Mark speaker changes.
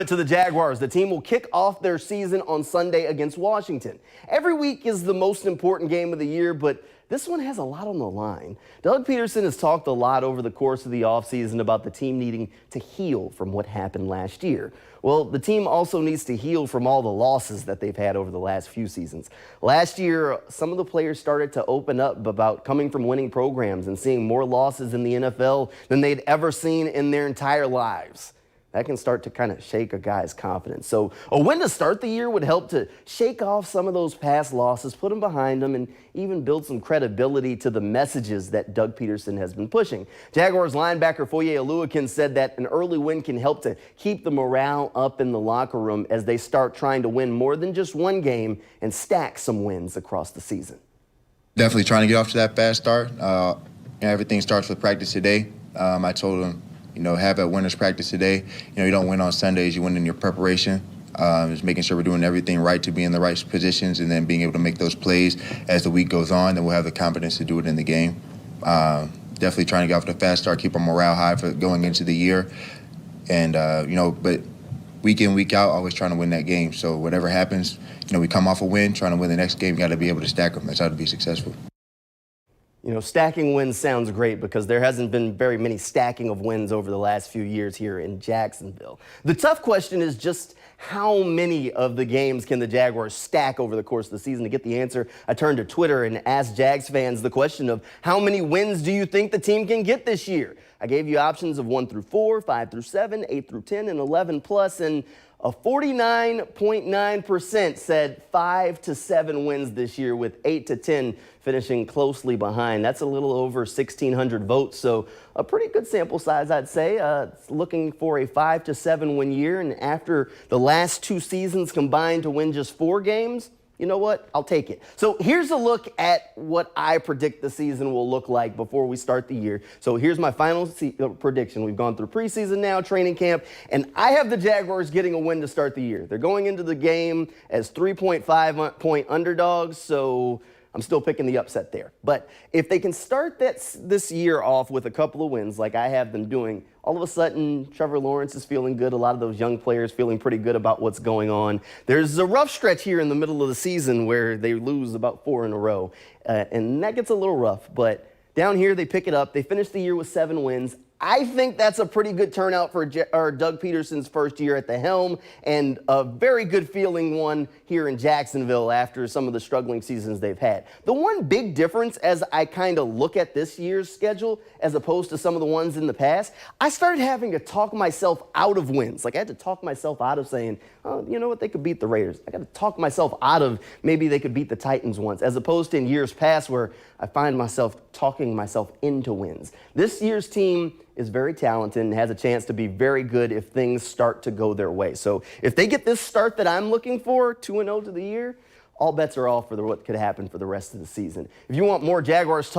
Speaker 1: To the Jaguars, the team will kick off their season on Sunday against Washington. Every week is the most important game of the year, but this one has a lot on the line. Doug Peterson has talked a lot over the course of the offseason about the team needing to heal from what happened last year. Well, the team also needs to heal from all the losses that they've had over the last few seasons. Last year, some of the players started to open up about coming from winning programs and seeing more losses in the NFL than they'd ever seen in their entire lives. That can start to kind of shake a guy's confidence. So a win to start the year would help to shake off some of those past losses, put them behind them, and even build some credibility to the messages that Doug Peterson has been pushing. Jaguars linebacker Foye Oluokun said that an early win can help to keep the morale up in the locker room as they start trying to win more than just one game and stack some wins across the season.
Speaker 2: Definitely trying to get off to that fast start. Everything starts with practice today. I told him, have a winner's practice today. You don't win on Sundays, you win in your preparation. Just making sure we're doing everything right to be in the right positions and then being able to make those plays as the week goes on, then we'll have the confidence to do it in the game. Definitely trying to get off the fast start, keep our morale high for going into the year. And, but week in, week out, always trying to win that game. So whatever happens, we come off a win, trying to win the next game, got to be able to stack them. That's how to be successful.
Speaker 1: Stacking wins sounds great because there hasn't been very many stacking of wins over the last few years here in Jacksonville. The tough question is just how many of the games can the Jaguars stack over the course of the season? To get the answer, I turned to Twitter and asked Jags fans the question of how many wins do you think the team can get this year? I gave you options of 1 through 4, 5 through 7, 8 through 10, and 11 plus, and a 49.9% said 5 to 7 wins this year, with 8 to 10 finishing closely behind. That's a little over 1,600 votes, so a pretty good sample size, I'd say. Looking for a 5 to 7 win year, and after the last 2 seasons combined to win just 4 games, you know what? I'll take it. So here's a look at what I predict the season will look like before we start the year. So here's my final prediction. We've gone through preseason now, training camp, and I have the Jaguars getting a win to start the year. They're going into the game as 3.5-point underdogs, so I'm still picking the upset there. But if they can start this year off with a couple of wins like I have them doing, all of a sudden Trevor Lawrence is feeling good. A lot of those young players feeling pretty good about what's going on. There's a rough stretch here in the middle of the season where they lose about 4 in a row. And that gets a little rough. But down here they pick it up. They finish the year with 7 wins. I think that's a pretty good turnout for Doug Peterson's first year at the helm, and a very good feeling one here in Jacksonville after some of the struggling seasons they've had. The one big difference as I kind of look at this year's schedule as opposed to some of the ones in the past, I started having to talk myself out of wins. Like I had to talk myself out of saying, oh, you know what, they could beat the Raiders. I got to talk myself out of maybe they could beat the Titans once, as opposed to in years past where I find myself talking myself into wins. This year's team is very talented and has a chance to be very good if things start to go their way. So if they get this start that I'm looking for, 2-0 to the year, all bets are off for what could happen for the rest of the season. If you want more Jaguars talk,